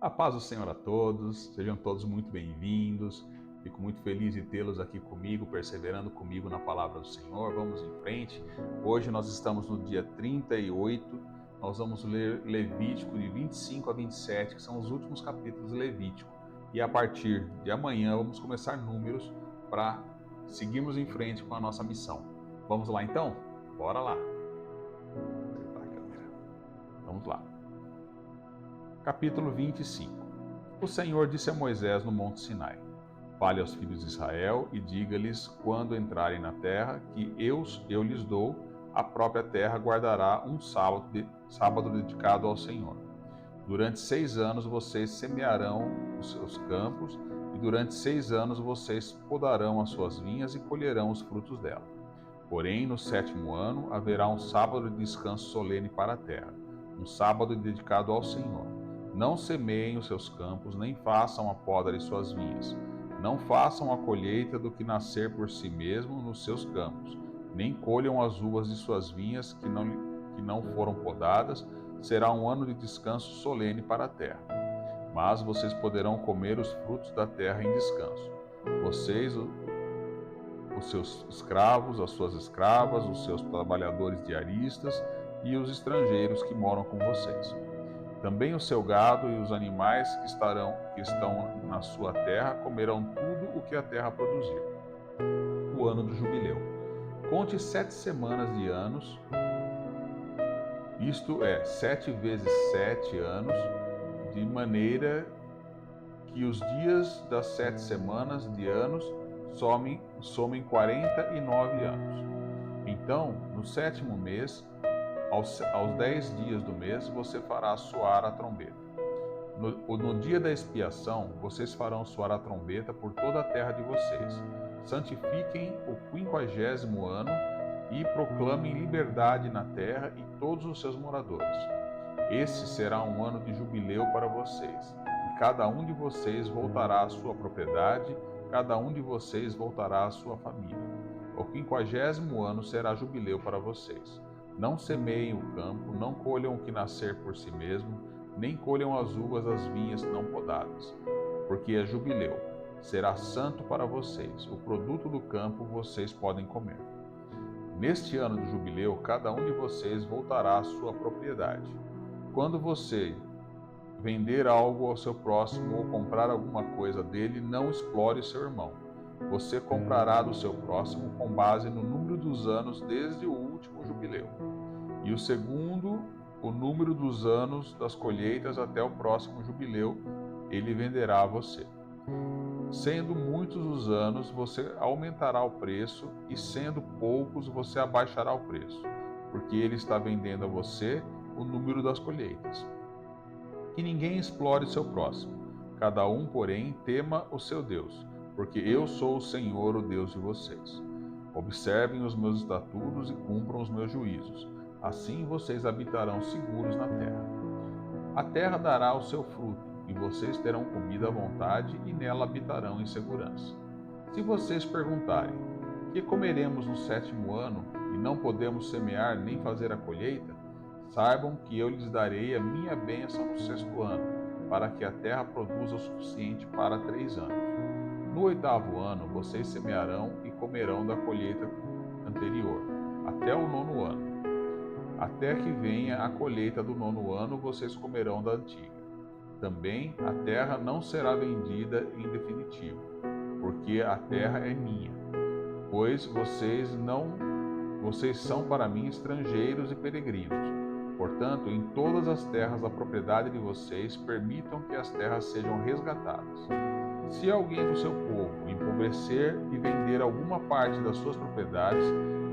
A paz do Senhor a todos, sejam todos muito bem-vindos. Fico muito feliz de tê-los aqui comigo, perseverando comigo na palavra do Senhor. Vamos em frente. Hoje nós estamos no dia 38, nós vamos ler Levítico de 25 a 27, que são os últimos capítulos de Levítico. E a partir de amanhã vamos começar Números para seguirmos em frente com a nossa missão. Vamos lá então? Bora lá! Acertar a câmera. Vamos lá. Capítulo 25. O Senhor disse a Moisés no Monte Sinai: Fale aos filhos de Israel e diga-lhes, quando entrarem na terra que eu lhes dou, a própria terra guardará um sábado dedicado ao Senhor. Durante 6 anos vocês semearão os seus campos, e durante 6 anos vocês podarão as suas vinhas e colherão os frutos dela. Porém, no 7º ano haverá um sábado de descanso solene para a terra, um sábado dedicado ao Senhor. Não semeiem os seus campos, nem façam a poda de suas vinhas. Não façam a colheita do que nascer por si mesmo nos seus campos, nem colham as uvas de suas vinhas que não foram podadas. Será um ano de descanso solene para a terra. Mas vocês poderão comer os frutos da terra em descanso. Vocês, os seus escravos, as suas escravas, os seus trabalhadores diaristas e os estrangeiros que moram com vocês. Também o seu gado e os animais que estão na sua terra comerão tudo o que a terra produzir. O ano do jubileu. Conte 7 semanas de anos, isto é, 7 vezes 7 anos, de maneira que os dias das 7 semanas de anos somem 49 anos. Então, no 7º mês, aos 10 dias do mês, você fará soar a trombeta. No dia da expiação, vocês farão soar a trombeta por toda a terra de vocês. Santifiquem o 50º ano e proclamem liberdade na terra e todos os seus moradores. Esse será um ano de jubileu para vocês, e cada um de vocês voltará à sua propriedade, cada um de vocês voltará à sua família. O 50º ano será jubileu para vocês. Não semeiem o campo, não colham o que nascer por si mesmo, nem colham as uvas das vinhas não podadas, porque é jubileu. Será santo para vocês. O produto do campo vocês podem comer. Neste ano do jubileu, cada um de vocês voltará à sua propriedade. Quando você vender algo ao seu próximo ou comprar alguma coisa dele, não explore seu irmão. Você comprará do seu próximo com base no número dos anos desde o último jubileu. E o segundo, o número dos anos das colheitas até o próximo jubileu, ele venderá a você. Sendo muitos os anos, você aumentará o preço, e sendo poucos, você abaixará o preço, porque ele está vendendo a você o número das colheitas. Que ninguém explore seu próximo. Cada um, porém, tema o seu Deus, porque eu sou o Senhor, o Deus de vocês. Observem os meus estatutos e cumpram os meus juízos. Assim vocês habitarão seguros na terra. A terra dará o seu fruto, e vocês terão comida à vontade e nela habitarão em segurança. Se vocês perguntarem: que comeremos no 7º ano, e não podemos semear nem fazer a colheita? Saibam que eu lhes darei a minha bênção no 6º ano, para que a terra produza o suficiente para 3 anos. No 8º ano, vocês semearão e comerão da colheita anterior, até o 9º ano. Até que venha a colheita do 9º ano, vocês comerão da antiga. Também a terra não será vendida em definitivo, porque a terra é minha, pois vocês são para mim estrangeiros e peregrinos. Portanto, em todas as terras da propriedade de vocês, permitam que as terras sejam resgatadas. Se alguém do seu povo empobrecer e vender alguma parte das suas propriedades,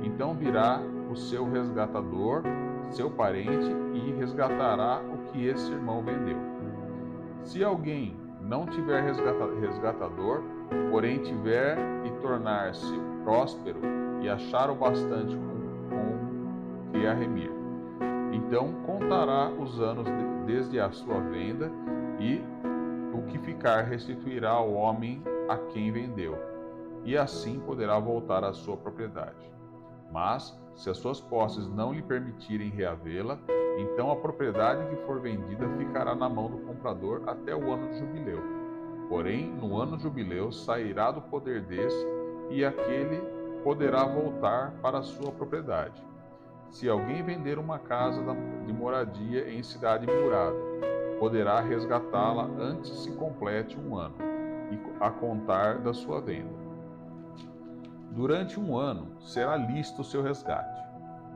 então virá o seu resgatador, seu parente, e resgatará o que esse irmão vendeu. Se alguém não tiver resgatador, porém tiver e tornar-se próspero e achar o bastante com que a remir, então contará os anos desde a sua venda, e o que ficar restituirá ao homem a quem vendeu, e assim poderá voltar à sua propriedade. Mas, se as suas posses não lhe permitirem reavê-la, Então a propriedade que for vendida ficará na mão do comprador até o ano de jubileu. Porém, no ano de jubileu sairá do poder desse, e aquele poderá voltar para a sua propriedade. Se alguém vender uma casa de moradia em cidade murada, poderá resgatá-la antes se complete um ano, a contar da sua venda. Durante um ano será lícito o seu resgate.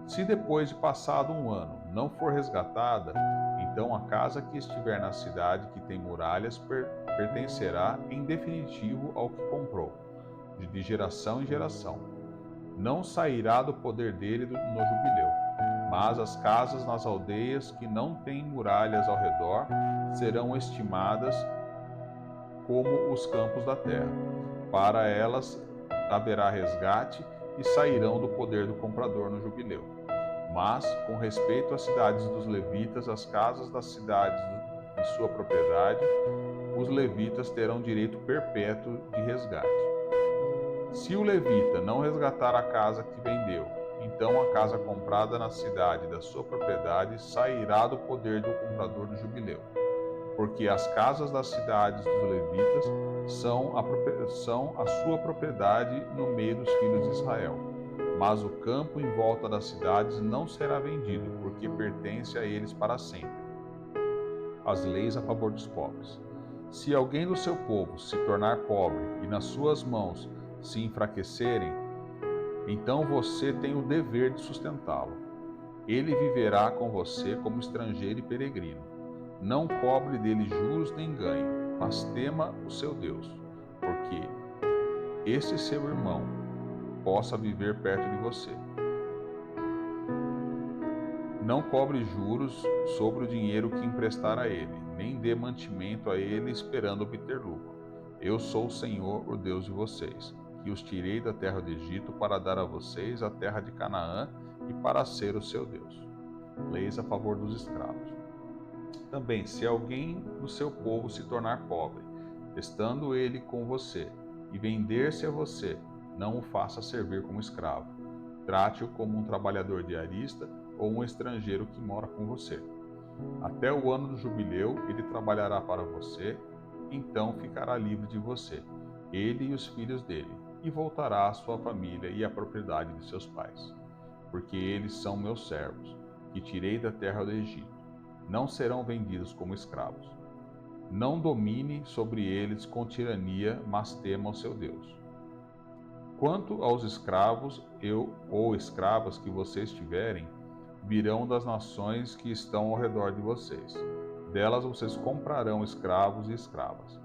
Se depois de passado um ano não for resgatada, então a casa que estiver na cidade que tem muralhas pertencerá em definitivo ao que comprou, de geração em geração. Não sairá do poder dele no jubileu, mas as casas nas aldeias que não têm muralhas ao redor serão estimadas como os campos da terra. Para elas haverá resgate e sairão do poder do comprador no jubileu. Mas, com respeito às cidades dos levitas, as casas das cidades de sua propriedade, os levitas terão direito perpétuo de resgate. Se o levita não resgatar a casa que vendeu, então a casa comprada na cidade da sua propriedade sairá do poder do comprador do jubileu, porque as casas das cidades dos levitas são a sua propriedade no meio dos filhos de Israel. Mas o campo em volta das cidades não será vendido, porque pertence a eles para sempre. As leis a favor dos pobres. Se alguém do seu povo se tornar pobre e nas suas mãos se enfraquecerem, então você tem o dever de sustentá-lo. Ele viverá com você como estrangeiro e peregrino. Não cobre dele juros nem ganho, mas tema o seu Deus, porque esse seu irmão possa viver perto de você. Não cobre juros sobre o dinheiro que emprestar a ele, nem dê mantimento a ele esperando obter lucro. Eu sou o Senhor, o Deus de vocês, que os tirei da terra do Egito para dar a vocês a terra de Canaã e para ser o seu Deus. Leis a favor dos escravos. Também, se alguém do seu povo se tornar pobre, estando ele com você, e vender-se a você, não o faça servir como escravo. Trate-o como um trabalhador diarista ou um estrangeiro que mora com você. Até o ano do jubileu ele trabalhará para você, então ficará livre de você, ele e os filhos dele, e voltará à sua família e à propriedade de seus pais. Porque eles são meus servos, que tirei da terra do Egito. Não serão vendidos como escravos. Não domine sobre eles com tirania, mas tema o seu Deus. Quanto aos escravos ou escravas que vocês tiverem, virão das nações que estão ao redor de vocês. Delas vocês comprarão escravos e escravas.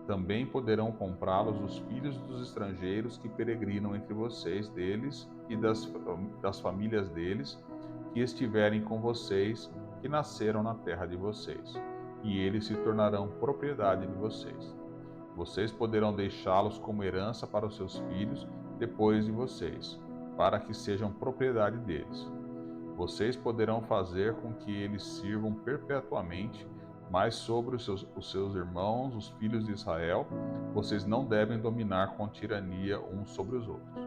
Também poderão comprá-los os filhos dos estrangeiros que peregrinam entre vocês, deles e das famílias deles, que estiverem com vocês, que nasceram na terra de vocês, e eles se tornarão propriedade de vocês. Vocês poderão deixá-los como herança para os seus filhos depois de vocês, para que sejam propriedade deles. Vocês poderão fazer com que eles sirvam perpetuamente, mas sobre os seus irmãos, os filhos de Israel, vocês não devem dominar com tirania uns sobre os outros.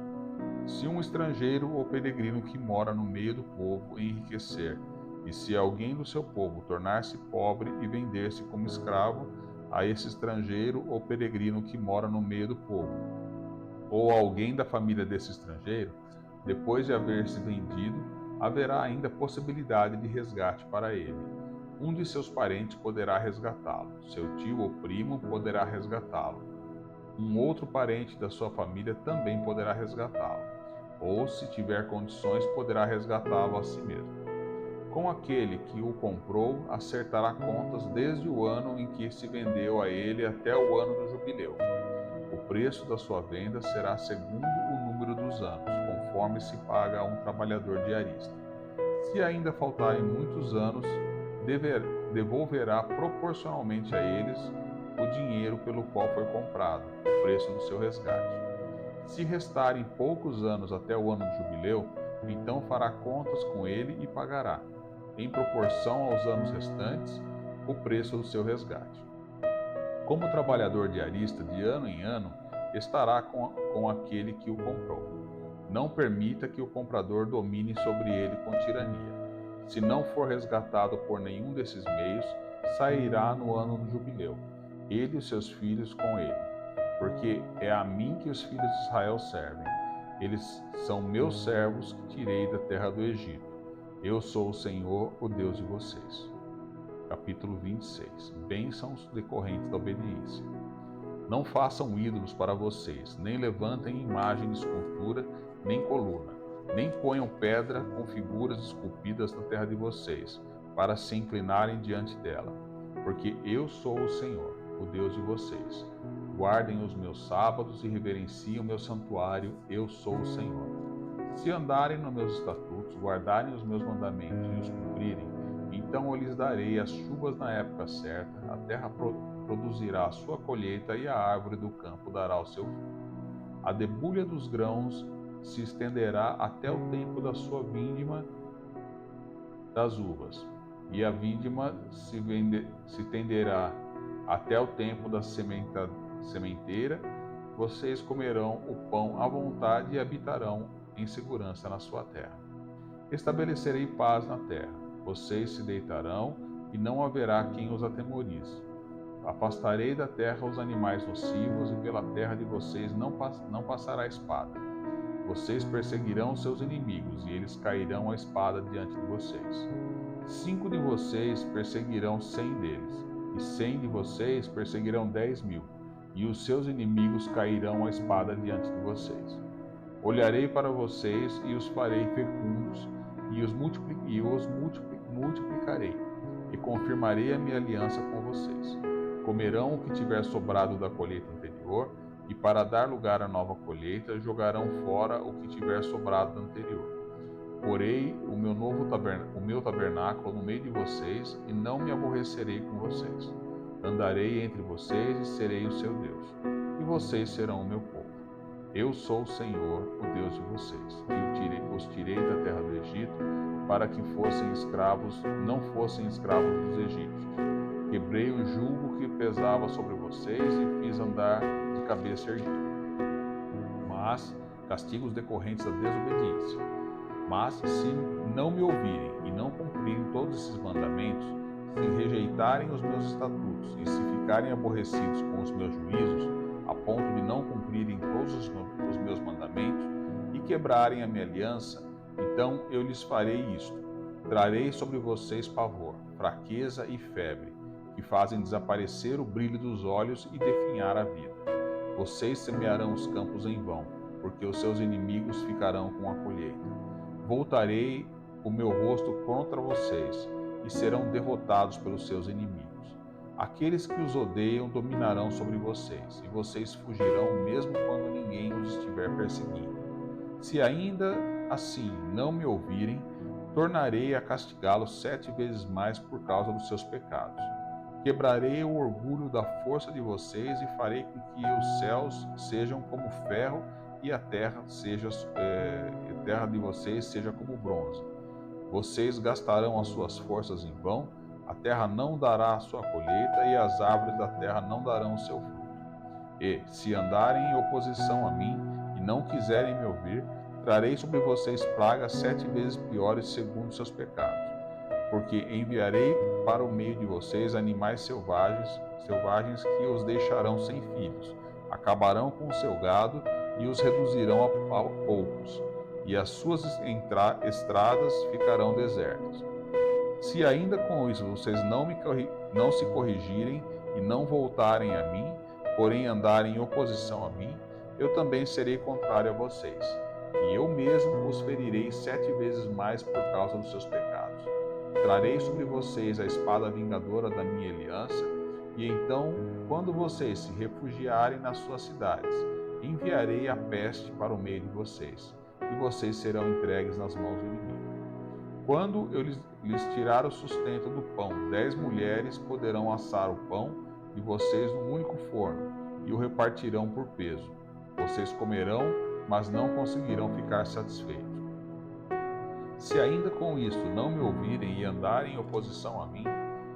Se um estrangeiro ou peregrino que mora no meio do povo enriquecer, e se alguém do seu povo tornar-se pobre e vender-se como escravo a esse estrangeiro ou peregrino que mora no meio do povo, ou alguém da família desse estrangeiro, depois de haver se vendido, haverá ainda possibilidade de resgate para ele. Um de seus parentes poderá resgatá-lo, seu tio ou primo poderá resgatá-lo. Um outro parente da sua família também poderá resgatá-lo, ou, se tiver condições, poderá resgatá-lo a si mesmo. Com aquele que o comprou, acertará contas desde o ano em que se vendeu a ele até o ano do jubileu. O preço da sua venda será segundo o número dos anos, conforme se paga a um trabalhador diarista. Se ainda faltarem muitos anos, devolverá proporcionalmente a eles o dinheiro pelo qual foi comprado, o preço do seu resgate. Se restarem poucos anos até o ano do jubileu, então fará contas com ele e pagará, em proporção aos anos restantes, o preço do seu resgate. Como trabalhador diarista, de ano em ano, estará com aquele que o comprou. Não permita que o comprador domine sobre ele com tirania. se não for resgatado por nenhum desses meios, sairá no ano do jubileu, ele e os seus filhos com ele. Porque é a mim que os filhos de Israel servem. Eles são meus servos que tirei da terra do Egito. Eu sou o Senhor, o Deus de vocês. Capítulo 26. Bênçãos decorrentes da obediência. Não façam ídolos para vocês, nem levantem imagem de escultura, nem coluna, nem ponham pedra com figuras esculpidas na terra de vocês, para se inclinarem diante dela. Porque eu sou o Senhor, o Deus de vocês. Guardem os meus sábados e reverenciem o meu santuário, eu sou o Senhor. Se andarem nos meus estatutos, guardarem os meus mandamentos e os cumprirem, então eu lhes darei as chuvas na época certa, a terra produzirá a sua colheita e a árvore do campo dará o seu fruto. A debulha dos grãos se estenderá até o tempo da sua vindima das uvas, e a vindima se tenderá até o tempo da sementeira. Vocês comerão o pão à vontade e habitarão em segurança na sua terra. Estabelecerei paz na terra. Vocês se deitarão e não haverá quem os atemorize. Afastarei da terra os animais nocivos e pela terra de vocês não passará espada. Vocês perseguirão seus inimigos e eles cairão à espada diante de vocês. 5 de vocês perseguirão 100 deles, e 100 de vocês perseguirão 10.000, e os seus inimigos cairão à espada diante de vocês. Olharei para vocês e os farei fecundos, e os multiplicarei, e confirmarei a minha aliança com vocês. Comerão o que tiver sobrado da colheita anterior, e para dar lugar à nova colheita, jogarão fora o que tiver sobrado da anterior. Porei o meu tabernáculo no meio de vocês, e não me aborrecerei com vocês. Andarei entre vocês e serei o seu Deus, e vocês serão o meu povo. Eu sou o Senhor, o Deus de vocês, que os tirei da terra do Egito, para que não fossem escravos dos egípcios. Quebrei o jugo que pesava sobre vocês e fiz andar de cabeça erguida. Mas castigos decorrentes da desobediência. Mas se não me ouvirem e não cumprirem todos esses mandamentos, se rejeitarem os meus estatutos e se ficarem aborrecidos com os meus juízos, a ponto de não cumprirem todos os meus mandamentos e quebrarem a minha aliança, então eu lhes farei isto. Trarei sobre vocês pavor, fraqueza e febre, que fazem desaparecer o brilho dos olhos e definhar a vida. Vocês semearão os campos em vão, porque os seus inimigos ficarão com a colheita. Voltarei o meu rosto contra vocês, e serão derrotados pelos seus inimigos. Aqueles que os odeiam dominarão sobre vocês, e vocês fugirão mesmo quando ninguém os estiver perseguindo. Se ainda assim não me ouvirem, tornarei a castigá-los 7 vezes mais por causa dos seus pecados. Quebrarei o orgulho da força de vocês e farei com que os céus sejam como ferro e a terra de vocês seja como bronze. Vocês gastarão as suas forças em vão, a terra não dará a sua colheita e as árvores da terra não darão o seu fruto. E, se andarem em oposição a mim e não quiserem me ouvir, trarei sobre vocês pragas 7 vezes piores segundo seus pecados. Porque enviarei para o meio de vocês animais selvagens que os deixarão sem filhos, acabarão com o seu gado e os reduzirão a poucos, e as suas estradas ficarão desertas. Se ainda com isso vocês não se corrigirem e não voltarem a mim, porém andarem em oposição a mim, eu também serei contrário a vocês, e eu mesmo os ferirei 7 vezes mais por causa dos seus pecados. Trarei sobre vocês a espada vingadora da minha aliança, e então, quando vocês se refugiarem nas suas cidades, enviarei a peste para o meio de vocês, e vocês serão entregues nas mãos do inimigo. Quando eu lhes tirar o sustento do pão, 10 mulheres poderão assar o pão de vocês num único forno, e o repartirão por peso. Vocês comerão, mas não conseguirão ficar satisfeitos. Se ainda com isto não me ouvirem e andarem em oposição a mim,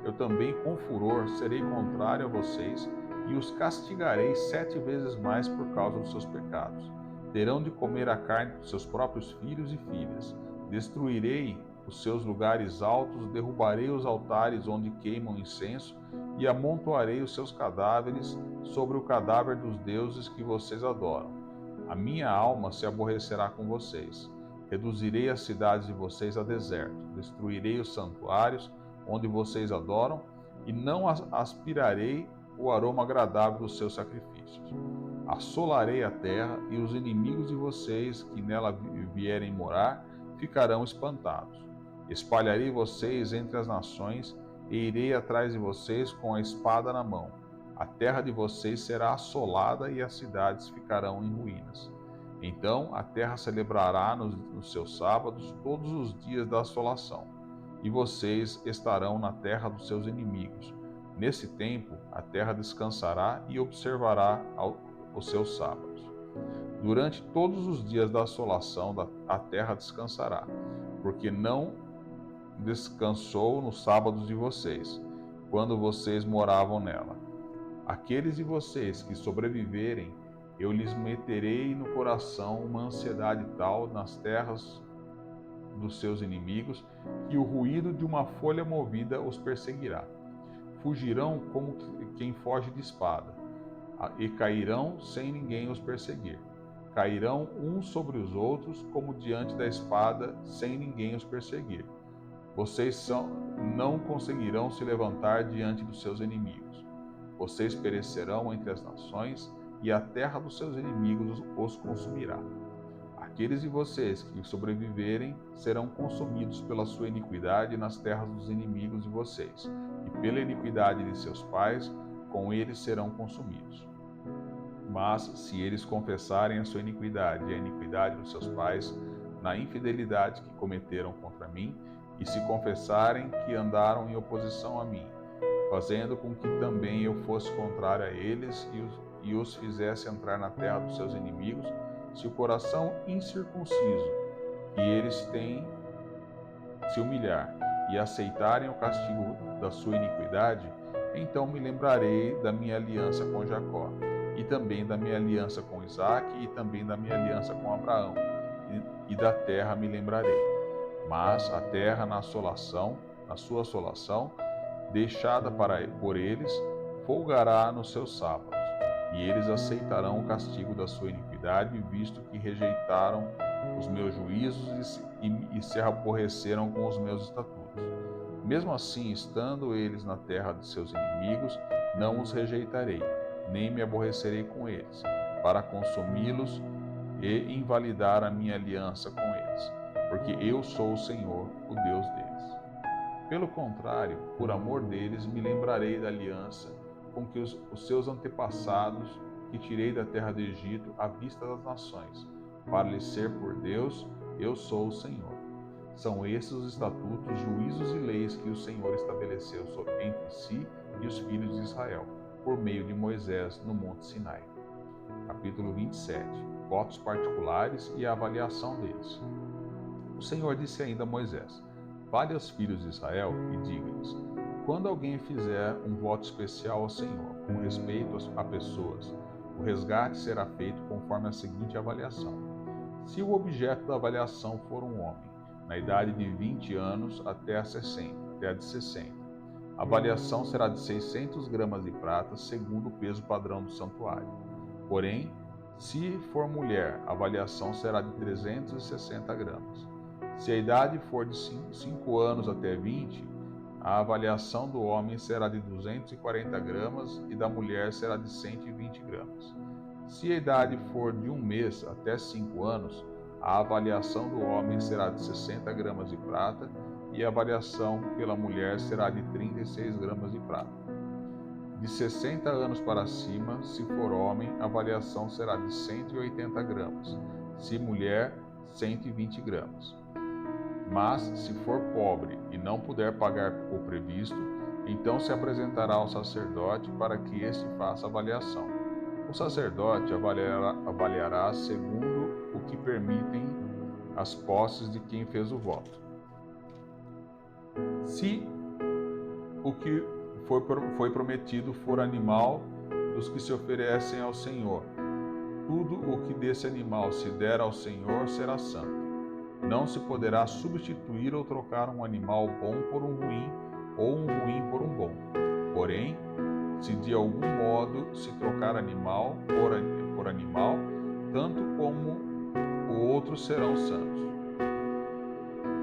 eu também com furor serei contrário a vocês e os castigarei 7 vezes mais por causa dos seus pecados. Terão de comer a carne dos seus próprios filhos e filhas. Destruirei os seus lugares altos, derrubarei os altares onde queimam incenso e amontoarei os seus cadáveres sobre o cadáver dos deuses que vocês adoram. A minha alma se aborrecerá com vocês. Reduzirei as cidades de vocês a deserto, destruirei os santuários onde vocês adoram e não aspirarei o aroma agradável dos seus sacrifícios. Assolarei a terra e os inimigos de vocês que nela vierem morar ficarão espantados. Espalharei vocês entre as nações e irei atrás de vocês com a espada na mão. A terra de vocês será assolada e as cidades ficarão em ruínas. Então a terra celebrará nos seus sábados todos os dias da assolação, e vocês estarão na terra dos seus inimigos. Nesse tempo a terra descansará e observará os seus sábados. Durante todos os dias da assolação a terra descansará, porque não descansou nos sábados de vocês, quando vocês moravam nela. Aqueles de vocês que sobreviverem, eu lhes meterei no coração uma ansiedade tal nas terras dos seus inimigos, que o ruído de uma folha movida os perseguirá. Fugirão como quem foge de espada, e cairão sem ninguém os perseguir. Cairão uns sobre os outros, como diante da espada, sem ninguém os perseguir. Vocês não conseguirão se levantar diante dos seus inimigos. Vocês perecerão entre as nações, e a terra dos seus inimigos os consumirá. Aqueles de vocês que sobreviverem serão consumidos pela sua iniquidade nas terras dos inimigos de vocês, e pela iniquidade de seus pais, com eles serão consumidos. Mas se eles confessarem a sua iniquidade e a iniquidade dos seus pais, na infidelidade que cometeram contra mim, e se confessarem que andaram em oposição a mim, fazendo com que também eu fosse contrário a eles e os fizesse entrar na terra dos seus inimigos, se o coração incircunciso que eles têm se humilhar e aceitarem o castigo da sua iniquidade, então me lembrarei da minha aliança com Jacó, e também da minha aliança com Isaque, e também da minha aliança com Abraão, e da terra me lembrarei. Mas a terra na sua assolação, deixada por eles, folgará nos seus sábados, e eles aceitarão o castigo da sua iniquidade, visto que rejeitaram os meus juízos e se aborreceram com os meus estatutos. Mesmo assim, estando eles na terra de seus inimigos, não os rejeitarei, nem me aborrecerei com eles, para consumi-los e invalidar a minha aliança com eles, porque eu sou o Senhor, o Deus deles. Pelo contrário, por amor deles, me lembrarei da aliança com que os seus antepassados, que tirei da terra do Egito, à vista das nações, para lhes ser por Deus, eu sou o Senhor. São esses os estatutos, juízos e leis que o Senhor estabeleceu entre si e os filhos de Israel, por meio de Moisés no Monte Sinai. Capítulo 27. Votos particulares e a avaliação deles. O Senhor disse ainda a Moisés: fale aos filhos de Israel e diga-lhes: quando alguém fizer um voto especial ao Senhor, com respeito a pessoas, o resgate será feito conforme a seguinte avaliação. Se o objeto da avaliação for um homem, na idade de 20 anos até a de 60, a avaliação será de 600 gramas de prata, segundo o peso padrão do santuário. Porém, se for mulher, a avaliação será de 360 gramas. Se a idade for de 5 anos até 20, a avaliação do homem será de 240 gramas e da mulher será de 120 gramas. Se a idade for de 1 mês até 5 anos, a avaliação do homem será de 60 gramas de prata e a avaliação pela mulher será de 36 gramas de prata. De 60 anos para cima, se for homem, a avaliação será de 180 gramas, se mulher, 120 gramas. Mas, se for pobre e não puder pagar o previsto, então se apresentará ao sacerdote para que este faça a avaliação. O sacerdote avaliará segundo o que permitem as posses de quem fez o voto. Se o que foi prometido for animal dos que se oferecem ao Senhor, tudo o que desse animal se der ao Senhor será santo. Não se poderá substituir ou trocar um animal bom por um ruim, ou um ruim por um bom. Porém, se de algum modo se trocar animal por animal, tanto como o outro serão santos.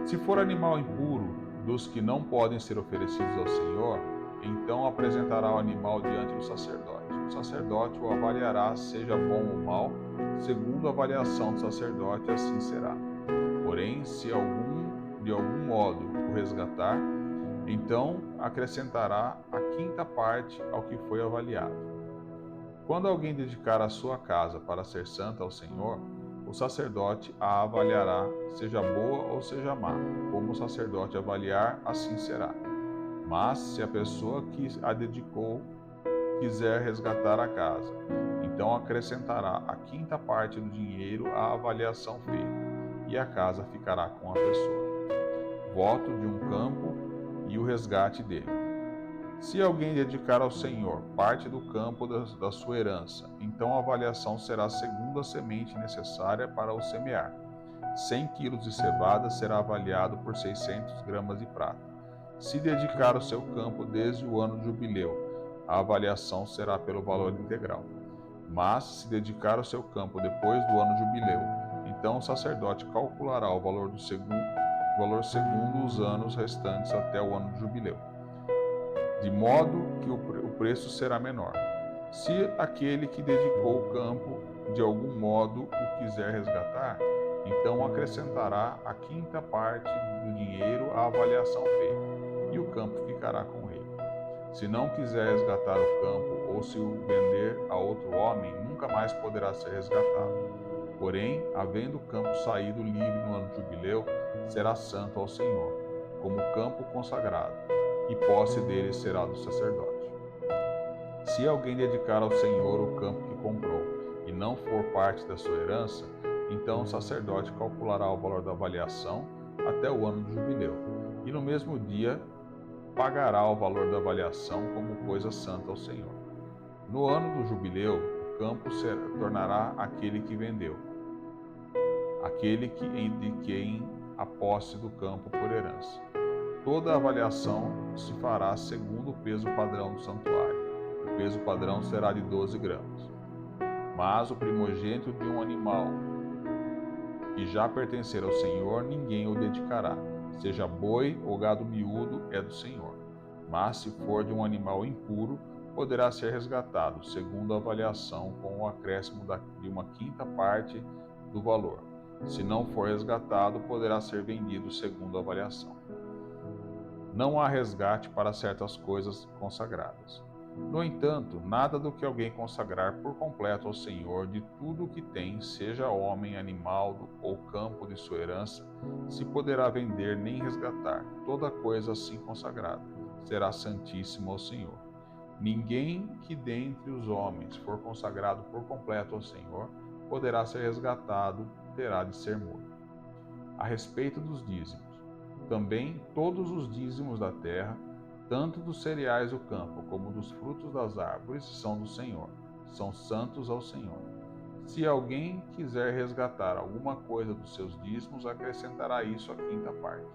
Se for animal impuro, dos que não podem ser oferecidos ao Senhor, então apresentará o animal diante do sacerdote. O sacerdote o avaliará, seja bom ou mau, segundo a avaliação do sacerdote, assim será. Porém, se de algum modo o resgatar, então acrescentará a quinta parte ao que foi avaliado. Quando alguém dedicar a sua casa para ser santa ao Senhor, o sacerdote a avaliará, seja boa ou seja má. Como o sacerdote avaliar, assim será. Mas se a pessoa que a dedicou quiser resgatar a casa, então acrescentará a quinta parte do dinheiro à avaliação feita, e a casa ficará com a pessoa. Voto de um campo e o resgate dele. Se alguém dedicar ao Senhor parte do campo da sua herança, então a avaliação será segundo a semente necessária para o semear. 100 quilos de cevada será avaliado por 600 gramas de prata. Se dedicar o seu campo desde o ano de jubileu, a avaliação será pelo valor integral. Mas, se dedicar o seu campo depois do ano de jubileu, então o sacerdote calculará o valor segundo os anos restantes até o ano de jubileu, de modo que o preço será menor. Se aquele que dedicou o campo de algum modo o quiser resgatar, então acrescentará a quinta parte do dinheiro à avaliação feita, e o campo ficará com ele. Se não quiser resgatar o campo ou se o vender a outro homem, nunca mais poderá ser resgatado. Porém, havendo o campo saído livre no ano de jubileu, será santo ao Senhor, como campo consagrado, e posse dele será do sacerdote. Se alguém dedicar ao Senhor o campo que comprou, e não for parte da sua herança, então o sacerdote calculará o valor da avaliação até o ano de jubileu, e no mesmo dia pagará o valor da avaliação como coisa santa ao Senhor. No ano do jubileu, o campo tornará aquele que vendeu, aquele de quem a posse do campo por herança. Toda a avaliação se fará segundo o peso padrão do santuário. O peso padrão será de 12 gramas. Mas o primogênito de um animal que já pertencer ao Senhor, ninguém o dedicará. Seja boi ou gado miúdo, é do Senhor. Mas se for de um animal impuro, poderá ser resgatado, segundo a avaliação, com o acréscimo de uma quinta parte do valor. Se não for resgatado, poderá ser vendido segundo a avaliação. Não há resgate para certas coisas consagradas. No entanto, nada do que alguém consagrar por completo ao Senhor, de tudo o que tem, seja homem, animal ou campo de sua herança, se poderá vender nem resgatar. Toda coisa assim consagrada será santíssima ao Senhor. Ninguém que dentre os homens for consagrado por completo ao Senhor poderá ser resgatado, terá de ser morto. A respeito dos dízimos, também todos os dízimos da terra, tanto dos cereais do campo como dos frutos das árvores, são do Senhor, são santos ao Senhor. Se alguém quiser resgatar alguma coisa dos seus dízimos, acrescentará isso à quinta parte.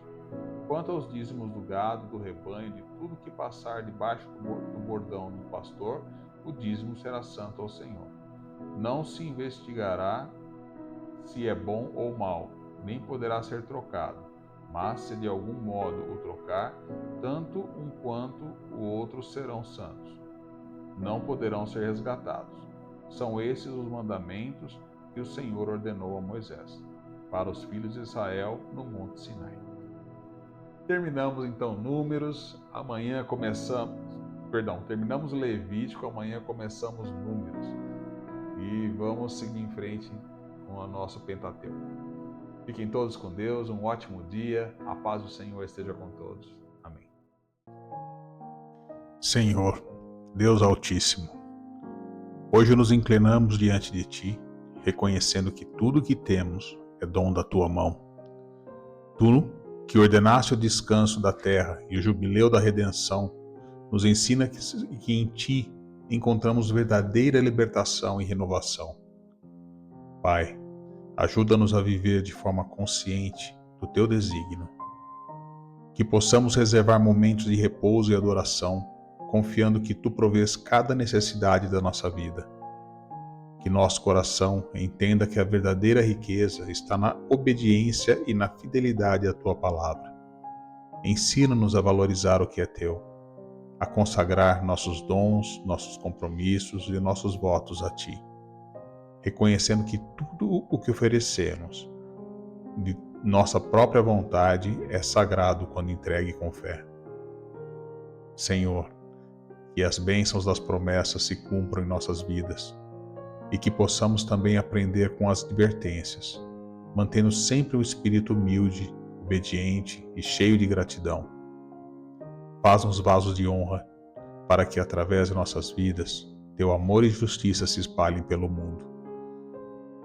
Quanto aos dízimos do gado, do rebanho, de tudo que passar debaixo do bordão do pastor, o dízimo será santo ao Senhor. Não se investigará se é bom ou mau, nem poderá ser trocado. Mas se de algum modo o trocar, tanto um quanto o outro serão santos. Não poderão ser resgatados. São esses os mandamentos que o Senhor ordenou a Moisés, para os filhos de Israel no Monte Sinai. Terminamos então Números, terminamos Levítico, amanhã começamos Números. E vamos seguir em frente com o nosso Pentateuco. Fiquem todos com Deus, um ótimo dia, a paz do Senhor esteja com todos. Amém. Senhor, Deus Altíssimo, hoje nos inclinamos diante de Ti, reconhecendo que tudo o que temos é dom da Tua mão. Tu, que ordenaste o descanso da terra e o jubileu da redenção, nos ensina que em Ti encontramos verdadeira libertação e renovação. Pai, ajuda-nos a viver de forma consciente do teu desígnio. Que possamos reservar momentos de repouso e adoração, confiando que tu provês cada necessidade da nossa vida. Que nosso coração entenda que a verdadeira riqueza está na obediência e na fidelidade à tua palavra. Ensina-nos a valorizar o que é teu, a consagrar nossos dons, nossos compromissos e nossos votos a ti, reconhecendo que tudo o que oferecemos, de nossa própria vontade, é sagrado quando entregue com fé. Senhor, que as bênçãos das promessas se cumpram em nossas vidas e que possamos também aprender com as advertências, mantendo sempre o espírito humilde, obediente e cheio de gratidão. Faz-nos vasos de honra para que, através de nossas vidas, teu amor e justiça se espalhem pelo mundo.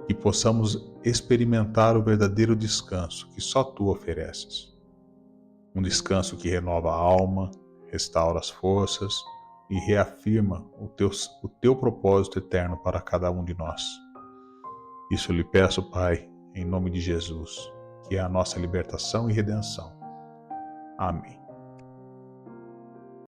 Que possamos experimentar o verdadeiro descanso que só tu ofereces. Um descanso que renova a alma, restaura as forças e reafirma o teu propósito eterno para cada um de nós. Isso lhe peço, Pai, em nome de Jesus, que é a nossa libertação e redenção. Amém.